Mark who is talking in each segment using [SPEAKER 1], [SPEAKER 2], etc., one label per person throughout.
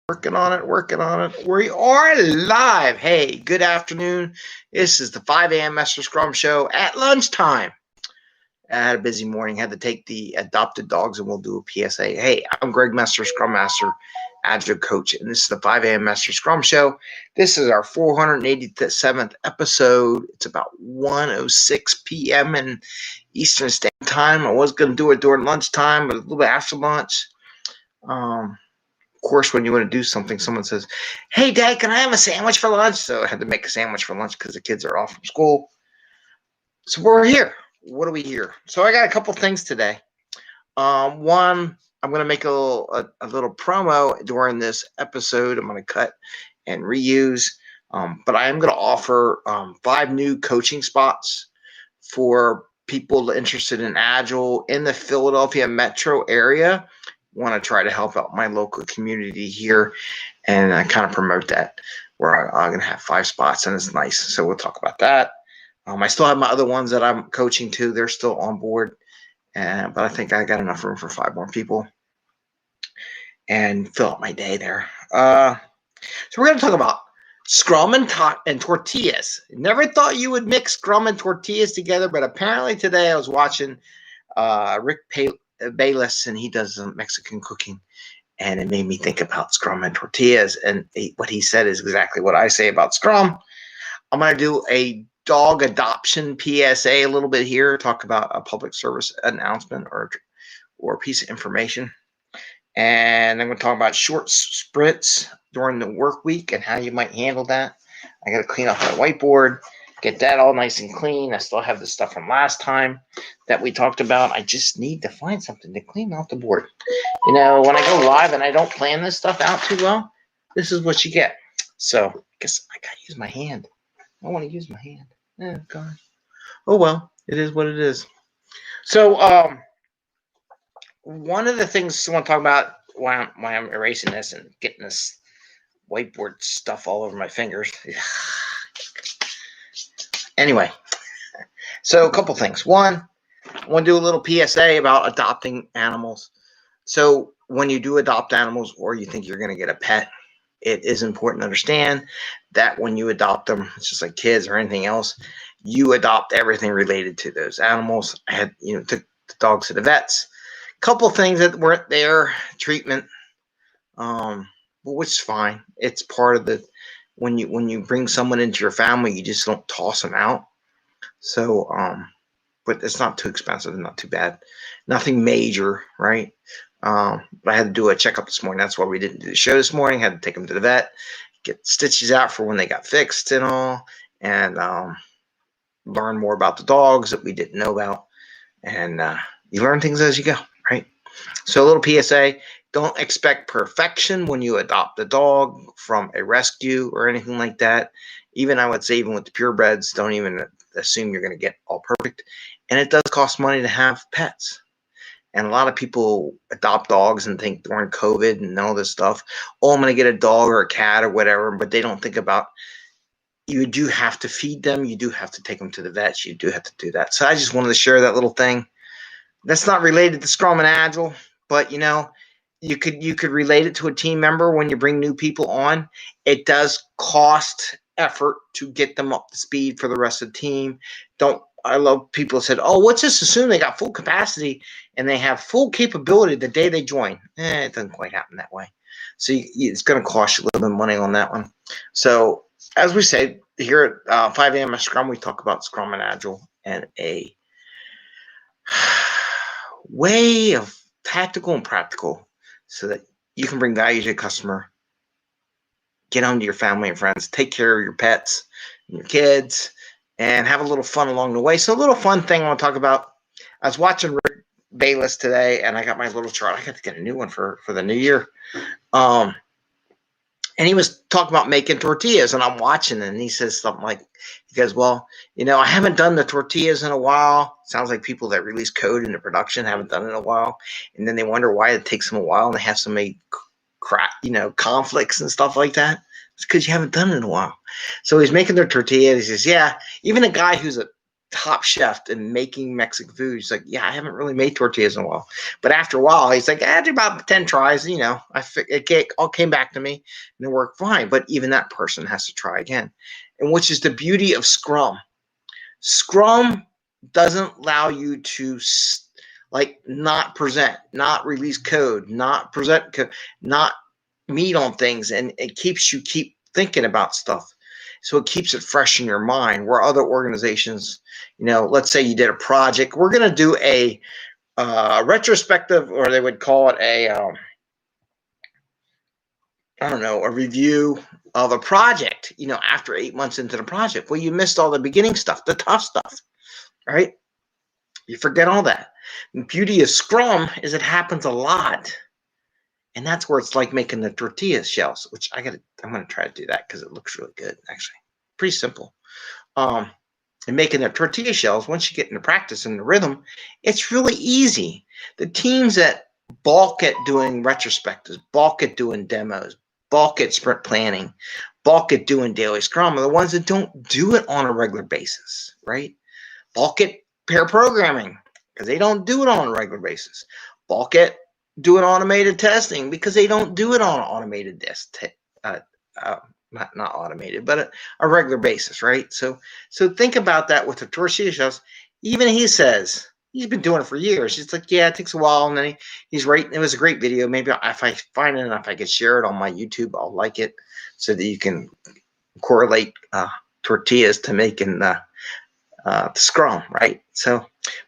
[SPEAKER 1] Working on it. We are live. Hey, good afternoon. This is the 5 a.m. Mester Scrum Show at lunchtime. I had a busy morning. Had to take the adopted dogs, and we'll do a PSA. Hey, I'm Greg Mester, Scrum Master, Agile Coach, and this is the 5 a.m. Mester Scrum Show. This is our 487th episode. It's about 1:06 p.m. in Eastern Standard Time. I was going to do it during lunchtime, but a little bit after lunch. Of course, when you want to do something, someone says, "Hey, Dad, can I have a sandwich for lunch?" So I had to make a sandwich for lunch because the kids are off from school. So we're here. What are we here? So I got a couple things today. One, I'm going to make a little promo during this episode. I'm going to cut and reuse. But I am going to offer 5 new coaching spots for people interested in Agile in the Philadelphia metro area. Want to try to help out my local community here and kind of promote that, where I'm going to have 5 spots, and it's nice. So we'll talk about that. I still have my other ones that I'm coaching too. They're still on board, but I think I got enough room for 5 more people and fill up my day there. So we're going to talk about Scrum and Tortillas. Never thought you would mix Scrum and Tortillas together, but apparently today I was watching Rick Bayless, and he does Mexican cooking, and it made me think about Scrum and Tortillas, and what he said is exactly what I say about Scrum. I'm going to do a dog adoption PSA a little bit here, talk about a public service announcement or a piece of information, and I'm going to talk about short sprints during the work week and how you might handle that. I got to clean up my whiteboard, get that all nice and clean. I still have the stuff from last time that we talked about. I just need to find something to clean off the board. You know, when I go live and I don't plan this stuff out too well, this is what you get. So I guess I got to use my hand. I want to use my hand. Oh, God. Oh, well, it is what it is. So one of the things I want to talk about while I'm erasing this and getting this whiteboard stuff all over my fingers. Anyway, so a couple things. One, I want to do a little PSA about adopting animals. So when you do adopt animals or you think you're going to get a pet, it is important to understand that when you adopt them, it's just like kids or anything else, you adopt everything related to those animals. I had, took the dogs to the vets. A couple things that weren't there, treatment, which is fine. It's part of the, when you bring someone into your family, you just don't toss them out. So, but it's not too expensive and not too bad. Nothing major, right? I had to do a checkup this morning. That's why we didn't do the show this morning. Had to take them to the vet, get stitches out for when they got fixed and all, and learn more about the dogs that we didn't know about. And you learn things as you go, right? So a little PSA. Don't expect perfection when you adopt a dog from a rescue or anything like that. Even I would say, even with the purebreds, don't even assume you're going to get all perfect. And it does cost money to have pets. And a lot of people adopt dogs and think during COVID and all this stuff, oh, I'm going to get a dog or a cat or whatever, but they don't think about, you do have to feed them. You do have to take them to the vets. You do have to do that. So I just wanted to share that little thing. That's not related to Scrum and Agile, but you could relate it to a team member when you bring new people on. It does cost effort to get them up to speed for the rest of the team. I love people said, oh, let's just assume they got full capacity and they have full capability the day they join. It doesn't quite happen that way. So it's going to cost you a little bit of money on that one. So as we said here at 5 a.m. at Scrum, we talk about Scrum and Agile and a way of tactical and practical so that you can bring value to the customer, get home to your family and friends, take care of your pets and your kids, and have a little fun along the way. So a little fun thing I want to talk about. I was watching Rick Bayless today, and I got my little chart. I got to get a new one for the new year. And he was talking about making tortillas, and I'm watching, and he says something like, he goes, well, I haven't done the tortillas in a while. Sounds like people that release code into production haven't done it in a while. And then they wonder why it takes them a while, and they have so many conflicts and stuff like that. It's because you haven't done it in a while. So he's making their tortillas. He says, yeah, even a guy who's a top chef in making Mexican food. He's like, yeah, I haven't really made tortillas in a while. But after a while, he's like, after about 10 tries, it all came back to me and it worked fine. But even that person has to try again. And which is the beauty of Scrum. Scrum doesn't allow you to not present, not release code, not present code, not meet on things. And it keeps you keep thinking about stuff. So it keeps it fresh in your mind, where other organizations, let's say you did a project. We're going to do a retrospective, or they would call it a review of a project, after 8 months into the project. Well, you missed all the beginning stuff, the tough stuff, right? You forget all that. The beauty of Scrum is it happens a lot. And that's where it's like making the tortilla shells, which I'm going to try to do that because it looks really good, actually. Pretty simple. And making the tortilla shells, once you get into practice and the rhythm, it's really easy. The teams that balk at doing retrospectives, balk at doing demos, balk at sprint planning, balk at doing daily Scrum are the ones that don't do it on a regular basis, right? Balk at pair programming because they don't do it on a regular basis. Balk at doing automated testing because they don't do it on an automated not automated, but a regular basis, right? So think about that with the tortilla shells. Even he says he's been doing it for years. He's like, yeah, it takes a while, and then he's right. It was a great video. Maybe if I find it and if I could share it on my YouTube, I'll like it so that you can correlate tortillas to making the Scrum, right? So,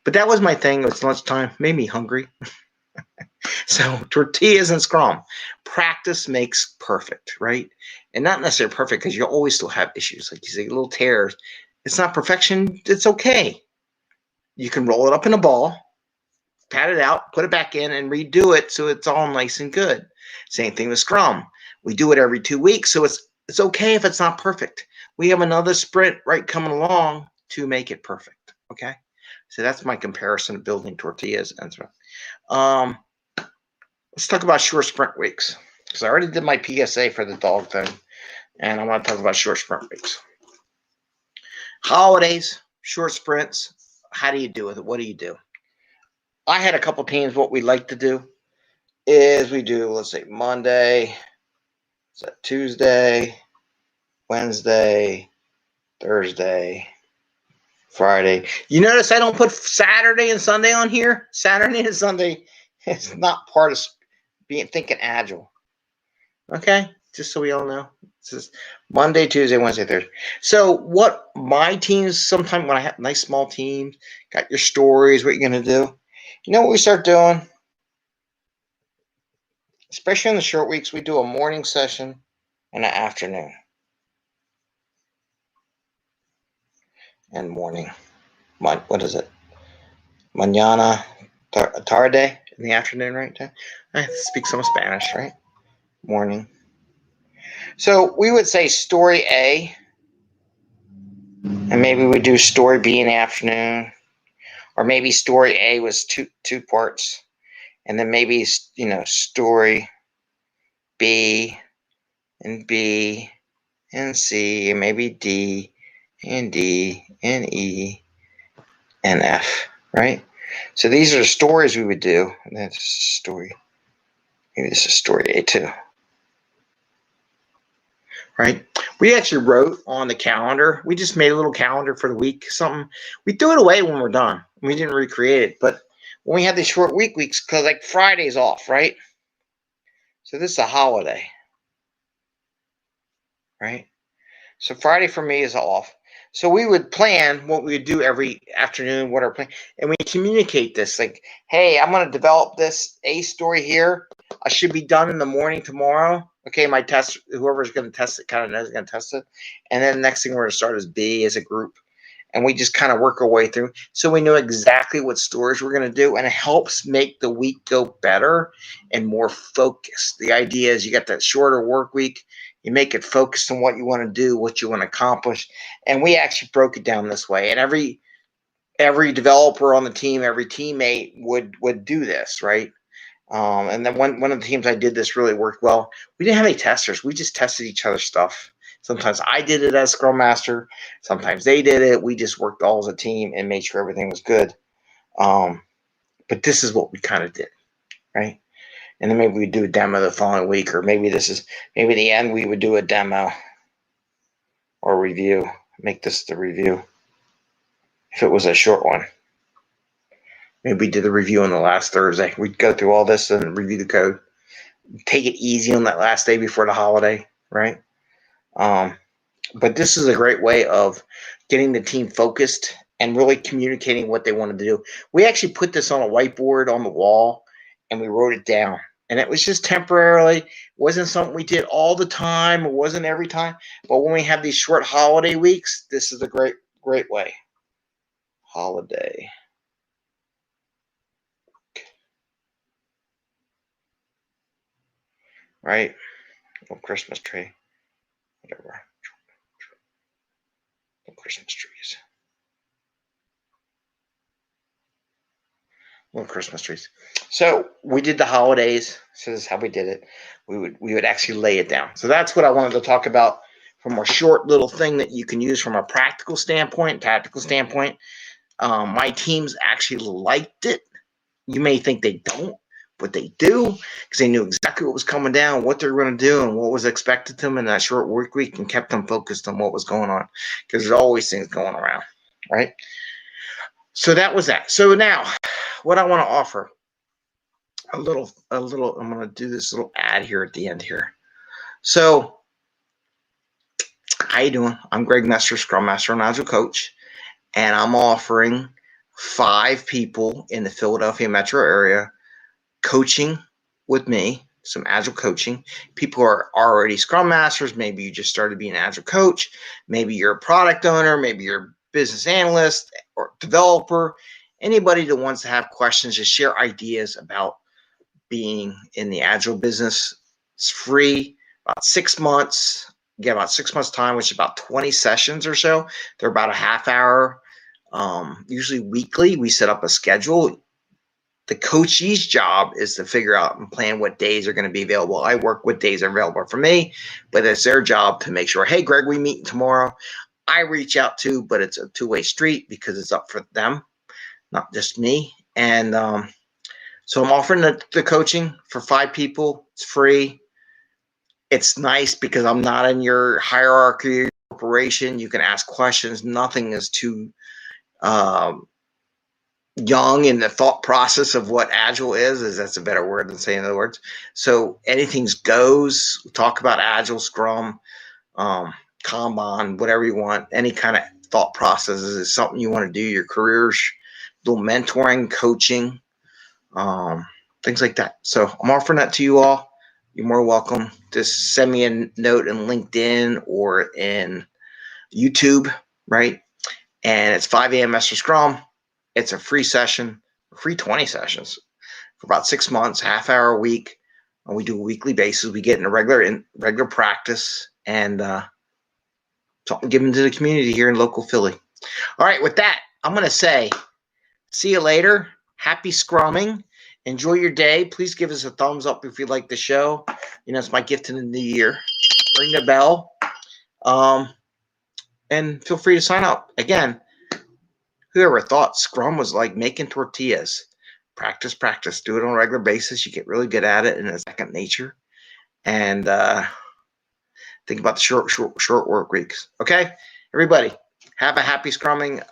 [SPEAKER 1] but that was my thing. It was lunchtime, made me hungry. So tortillas and Scrum, practice makes perfect, right? And not necessarily perfect because you always still have issues. Like you say, little tears. It's not perfection. It's okay. You can roll it up in a ball, pat it out, put it back in, and redo it so it's all nice and good. Same thing with Scrum. We do it every 2 weeks, so it's okay if it's not perfect. We have another sprint right coming along to make it perfect, okay? So that's my comparison of building tortillas and Scrum. Let's talk about short sprint weeks, because I already did my PSA for the dog thing, and I want to talk about short sprint weeks. Holidays, short sprints, how do you do with it? What do you do? I had a couple teams. What we like to do is we do, let's say, Monday, Tuesday, Wednesday, Thursday, Friday. You notice I don't put Saturday and Sunday on here? Saturday and Sunday is not part of thinking agile. Okay? Just so we all know. It's just Monday, Tuesday, Wednesday, Thursday. So what my teams, sometimes when I have nice small teams, got your stories, what you're going to do. You know what we start doing? Especially in the short weeks, we do a morning session and an afternoon. And morning. What is it? Mañana, tarde in the afternoon, right? I speak some Spanish, right? Morning. So we would say story A, and maybe we do story B in the afternoon, or maybe story A was two parts, and then maybe story B and B and C, and maybe D and D and E and F, right? So these are the stories we would do, and that's a story. Maybe this is story A too. Right? We actually wrote on the calendar. We just made a little calendar for the week, something. We threw it away when we're done. We didn't recreate it. But when we had these short weeks, because like Friday's off, right? So this is a holiday, right? So Friday for me is off. So we would plan what we would do every afternoon, what our plan, and we communicate this like, hey, I'm going to develop this A story here. I should be done in the morning tomorrow. Okay, my test, whoever's going to test it kind of knows is going to test it. And then the next thing we're going to start is B as a group. And we just kind of work our way through. So we know exactly what stories we're going to do. And it helps make the week go better and more focused. The idea is you got that shorter work week. You make it focused on what you want to do, what you want to accomplish. And we actually broke it down this way. And every developer on the team, every teammate would do this, right? And then one of the teams I did this really worked well. We didn't have any testers. We just tested each other's stuff. Sometimes I did it as Scrum Master. Sometimes they did it. We just worked all as a team and made sure everything was good. But this is what we kind of did, right? And then maybe we'd do a demo the following week, or maybe the end we would do a demo or review. Make this the review. If it was a short one. Maybe we did the review on the last Thursday. We'd go through all this and review the code. Take it easy on that last day before the holiday, right? But this is a great way of getting the team focused and really communicating what they wanted to do. We actually put this on a whiteboard on the wall, and we wrote it down. And it was just temporarily. It wasn't something we did all the time. It wasn't every time. But when we have these short holiday weeks, this is a great way. Holiday. Right? Little Christmas tree. Whatever. Little Christmas trees. Little Christmas trees. So we did the holidays. So this is how we did it. We would actually lay it down. So that's what I wanted to talk about from a short little thing that you can use from a practical standpoint, tactical standpoint. My teams actually liked it. You may think they don't, but they do, because they knew exactly what was coming down, what they were going to do, and what was expected of them in that short work week, and kept them focused on what was going on, because there's always things going around, right? So that was that. So now, what I want to offer, a little. I'm going to do this little ad here at the end here. So, how you doing? I'm Greg Mester, Scrum Master and Agile Coach, and I'm offering 5 people in the Philadelphia metro area coaching with me, some Agile coaching. People are already Scrum Masters. Maybe you just started being an Agile coach. Maybe you're a product owner. Maybe you're a business analyst or developer. Anybody that wants to have questions, just share ideas about being in the Agile business. It's free, about 6 months. You get about 6 months time, which is about 20 sessions or so. They're about a half hour, usually weekly. We set up a schedule. The coachee's job is to figure out and plan what days are going to be available. I work what days are available for me, but it's their job to make sure, hey, Greg, we meet tomorrow. I reach out to, but it's a two-way street because it's up for them, not just me. And so I'm offering the coaching for 5 people. It's free. It's nice because I'm not in your hierarchy corporation. You can ask questions. Nothing is too young in the thought process of what Agile is that's a better word than saying other words. So anything goes. We talk about Agile, Scrum, Kanban, whatever you want. Any kind of thought processes is something you want to do. Your careers, little mentoring, coaching, things like that. So I'm offering that to you all. You're more welcome. Just send me a note in LinkedIn or in YouTube, right? And it's 5 a.m. Mester Scrum. It's a free session, free 20 sessions for about 6 months, half hour a week. And we do a weekly basis. We get in a regular practice and something given to the community here in local Philly. All right, with that, I'm going to say, see you later. Happy scrumming. Enjoy your day. Please give us a thumbs up if you like the show. You know, it's my gift in the new year. Ring the bell. And feel free to sign up. Again, whoever thought Scrum was like making tortillas? Practice. Do it on a regular basis. You get really good at it, and it's second nature. And think about the short work weeks. Okay, everybody, have a happy scrumming.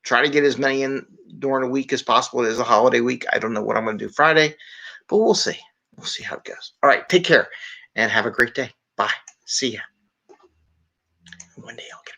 [SPEAKER 1] Try to get as many in during the week as possible. It is a holiday week. I don't know what I'm going to do Friday, but we'll see. We'll see how it goes. All right, take care and have a great day. Bye. See ya. One day I'll get